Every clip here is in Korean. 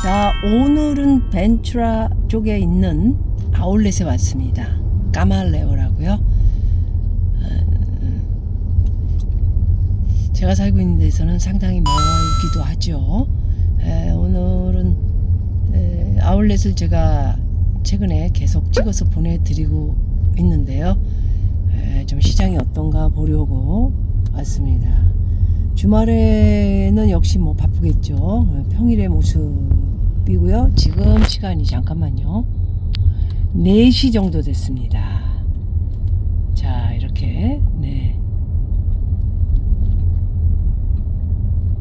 자, 오늘은 벤츄라 쪽에 있는 아울렛에 왔습니다. 까말레오라고요. 제가 살고 있는 데서는 상당히 멀기도 하죠. 오늘은 아울렛을 제가 최근에 계속 찍어서 보내드리고 있는데요. 좀 시장이 어떤가 보려고 왔습니다. 주말에는 역시 뭐 바쁘겠죠. 평일의 모습이고요. 지금 시간이 잠깐만요. 4시 정도 됐습니다. 자, 이렇게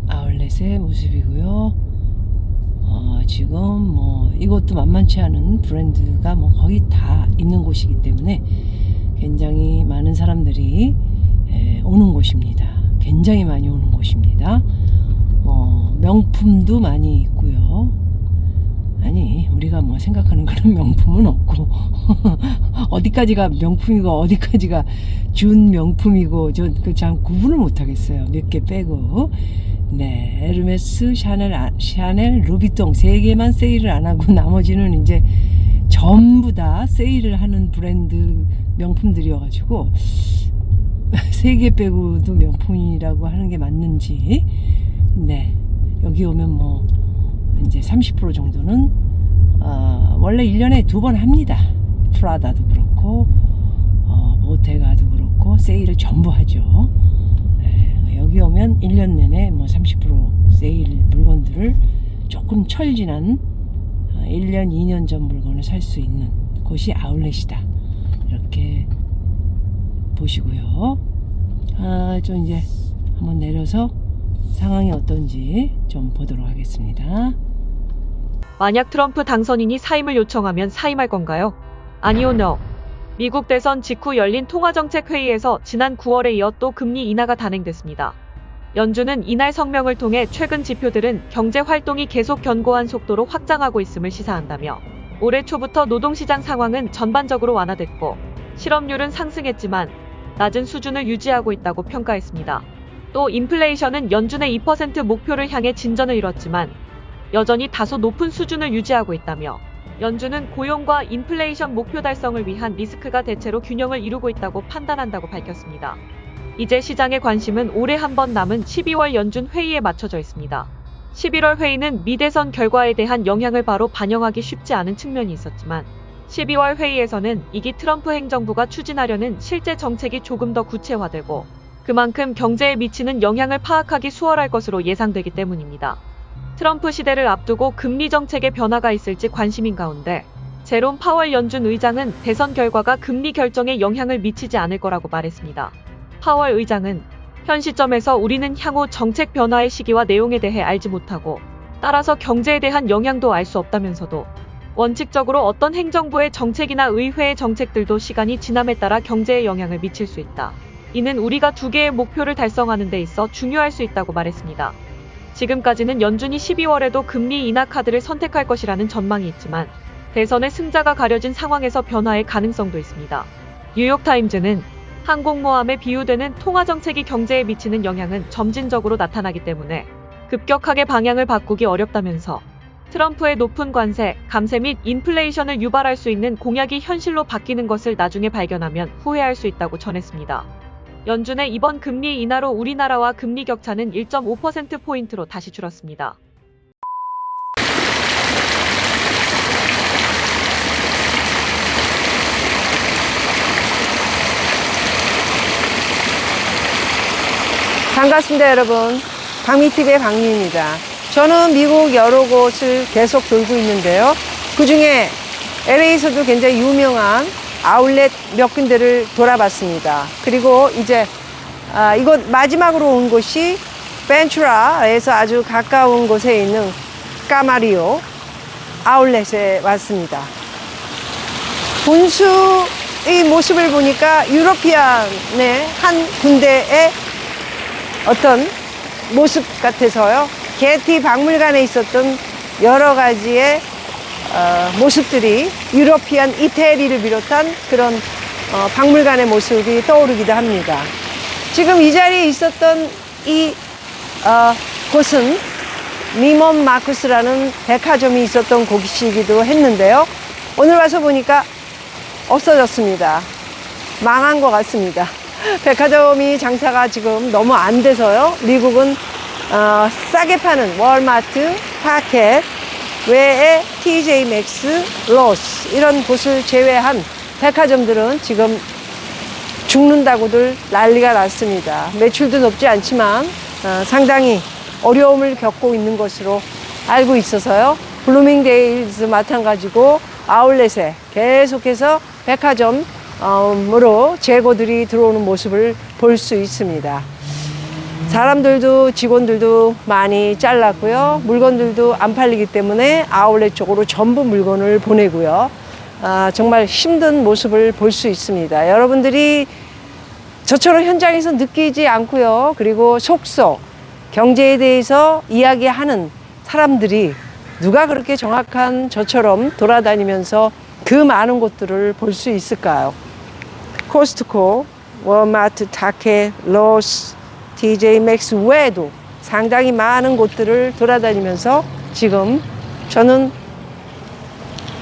아울렛의 모습이고요. 지금 뭐 이것도 만만치 않은 브랜드가 뭐 거의 다 있는 곳이기 때문에 굉장히 많은 사람들이 오는 곳입니다. 굉장히 많이 오는 곳입니다. 명품도 많이 있고요. 아니, 우리가 뭐 생각하는 그런 명품은 없고 어디까지가 명품이고 어디까지가 준 명품이고 저 그 참 구분을 못 하겠어요. 몇 개 빼고. 에르메스, 샤넬, 루비통 3개만 세일을 안 하고 나머지는 이제 전부 다 세일을 하는 브랜드 명품들이어가지고 3개 빼고도 명품이라고 하는 게 맞는지. 여기 오면 뭐 이제 30% 정도는 원래 1년에 2번 합니다. 프라다도 그렇고 보테가도 그렇고 세일을 전부 하죠. 여기 오면 1년 내내 뭐 30% 세일 물건들을 조금 철진한 1년, 2년 전 물건을 살 수 있는 곳이 아울렛이다. 이렇게 보시고요. 좀 이제 한번 내려서 상황이 어떤지 좀 보도록 하겠습니다. 만약 트럼프 당선인이 사임을 요청하면 사임할 건가요? 아니요, no. 미국 대선 직후 열린 통화정책회의에서 지난 9월에 이어 또 금리 인하가 단행됐습니다. 연준은 이날 성명을 통해 최근 지표들은 경제 활동이 계속 견고한 속도로 확장하고 있음을 시사한다며 올해 초부터 노동시장 상황은 전반적으로 완화됐고 실업률은 상승했지만 낮은 수준을 유지하고 있다고 평가했습니다. 또 인플레이션은 연준의 2% 목표를 향해 진전을 이뤘지만 여전히 다소 높은 수준을 유지하고 있다며 연준은 고용과 인플레이션 목표 달성을 위한 리스크가 대체로 균형을 이루고 있다고 판단한다고 밝혔습니다. 이제 시장의 관심은 올해 한 번 남은 12월 연준 회의에 맞춰져 있습니다. 11월 회의는 미 대선 결과에 대한 영향을 바로 반영하기 쉽지 않은 측면이 있었지만 12월 회의에서는 이기 트럼프 행정부가 추진하려는 실제 정책이 조금 더 구체화되고 그만큼 경제에 미치는 영향을 파악하기 수월할 것으로 예상되기 때문입니다. 트럼프 시대를 앞두고 금리 정책의 변화가 있을지 관심인 가운데 제롬 파월 연준 의장은 대선 결과가 금리 결정에 영향을 미치지 않을 거라고 말했습니다. 파월 의장은 현 시점에서 우리는 향후 정책 변화의 시기와 내용에 대해 알지 못하고 따라서 경제에 대한 영향도 알 수 없다면서도 원칙적으로 어떤 행정부의 정책이나 의회의 정책들도 시간이 지남에 따라 경제에 영향을 미칠 수 있다. 이는 우리가 2개의 목표를 달성하는 데 있어 중요할 수 있다고 말했습니다. 지금까지는 연준이 12월에도 금리 인하 카드를 선택할 것이라는 전망이 있지만 대선의 승자가 가려진 상황에서 변화의 가능성도 있습니다. 뉴욕타임즈는 항공모함에 비유되는 통화정책이 경제에 미치는 영향은 점진적으로 나타나기 때문에 급격하게 방향을 바꾸기 어렵다면서 트럼프의 높은 관세, 감세 및 인플레이션을 유발할 수 있는 공약이 현실로 바뀌는 것을 나중에 발견하면 후회할 수 있다고 전했습니다. 연준의 이번 금리 인하로 우리나라와 금리 격차는 1.5%포인트로 다시 줄었습니다. 반갑습니다, 여러분. 박미TV의 박미입니다. 저는 미국 여러 곳을 계속 돌고 있는데요. 그 중에 LA에서도 굉장히 유명한 아울렛 몇 군데를 돌아봤습니다. 그리고 이제 이곳 마지막으로 온 곳이 벤츄라에서 아주 가까운 곳에 있는 까마리오 아울렛에 왔습니다. 본수의 모습을 보니까 유러피안의 한 군데의 어떤 모습 같아서요. 게티 박물관에 있었던 여러 가지의 모습들이 유러피안 이태리를 비롯한 그런 박물관의 모습이 떠오르기도 합니다. 지금 이 자리에 있었던 이 곳은 니먼 마쿠스라는 백화점이 있었던 곳이기도 했는데요. 오늘 와서 보니까 없어졌습니다. 망한 것 같습니다. 백화점이 장사가 지금 너무 안 돼서요. 미국은 싸게 파는 월마트, 타켓 외에 TJ 맥스, 로스 이런 곳을 제외한 백화점들은 지금 죽는다고들 난리가 났습니다. 매출도 높지 않지만 상당히 어려움을 겪고 있는 것으로 알고 있어서요. 블루밍데일즈 마찬가지고 아울렛에 계속해서 백화점으로 재고들이 들어오는 모습을 볼 수 있습니다. 사람들도 직원들도 많이 잘랐고요. 물건들도 안 팔리기 때문에 아울렛 쪽으로 전부 물건을 보내고요. 정말 힘든 모습을 볼 수 있습니다. 여러분들이 저처럼 현장에서 느끼지 않고요. 그리고 속속 경제에 대해서 이야기하는 사람들이 누가 그렇게 정확한 저처럼 돌아다니면서 그 많은 곳들을 볼 수 있을까요? 코스트코, 월마트, 타켓, 로스, TJ 맥스 외에도 상당히 많은 곳들을 돌아다니면서 지금 저는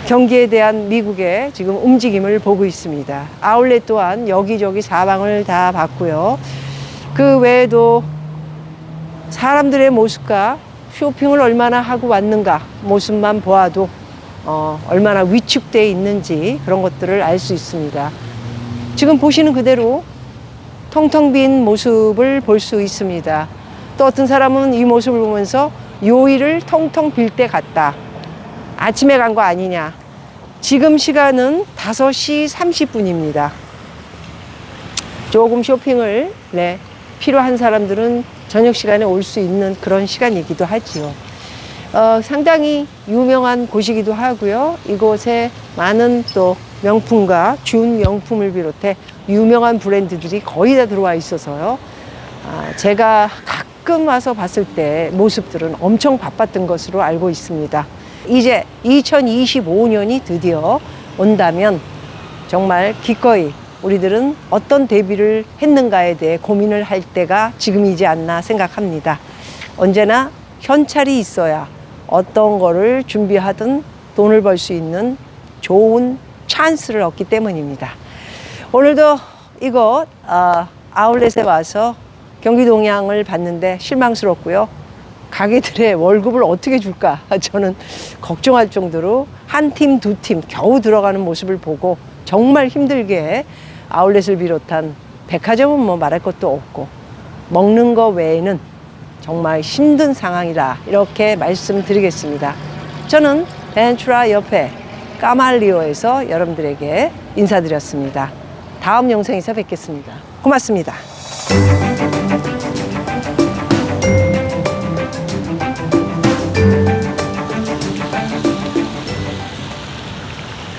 경기에 대한 미국의 지금 움직임을 보고 있습니다. 아울렛 또한 여기저기 사방을 다 봤고요. 그 외에도 사람들의 모습과 쇼핑을 얼마나 하고 왔는가 모습만 보아도 얼마나 위축되어 있는지 그런 것들을 알 수 있습니다. 지금 보시는 그대로 텅텅 빈 모습을 볼 수 있습니다. 또 어떤 사람은 이 모습을 보면서 요일을 텅텅 빌 때 같다. 아침에 간 거 아니냐. 지금 시간은 5시 30분입니다. 조금 쇼핑을 필요한 사람들은 저녁 시간에 올 수 있는 그런 시간이기도 하지요. 상당히 유명한 곳이기도 하고요. 이곳에 많은 또 명품과 준 명품을 비롯해 유명한 브랜드들이 거의 다 들어와 있어서요. 제가 가끔 와서 봤을 때 모습들은 엄청 바빴던 것으로 알고 있습니다. 이제 2025년이 드디어 온다면 정말 기꺼이 우리들은 어떤 대비를 했는가에 대해 고민을 할 때가 지금이지 않나 생각합니다. 언제나 현찰이 있어야 어떤 거를 준비하든 돈을 벌 수 있는 좋은 찬스를 얻기 때문입니다. 오늘도 이곳 아울렛에 와서 경기 동향을 봤는데 실망스럽고요. 가게들의 월급을 어떻게 줄까 저는 걱정할 정도로 한 팀, 두 팀 겨우 들어가는 모습을 보고 정말 힘들게 아울렛을 비롯한 백화점은 뭐 말할 것도 없고 먹는 거 외에는 정말 힘든 상황이라 이렇게 말씀드리겠습니다. 저는 벤츄라 옆에 까말리오에서 여러분들에게 인사드렸습니다. 다음 영상에서 뵙겠습니다. 고맙습니다.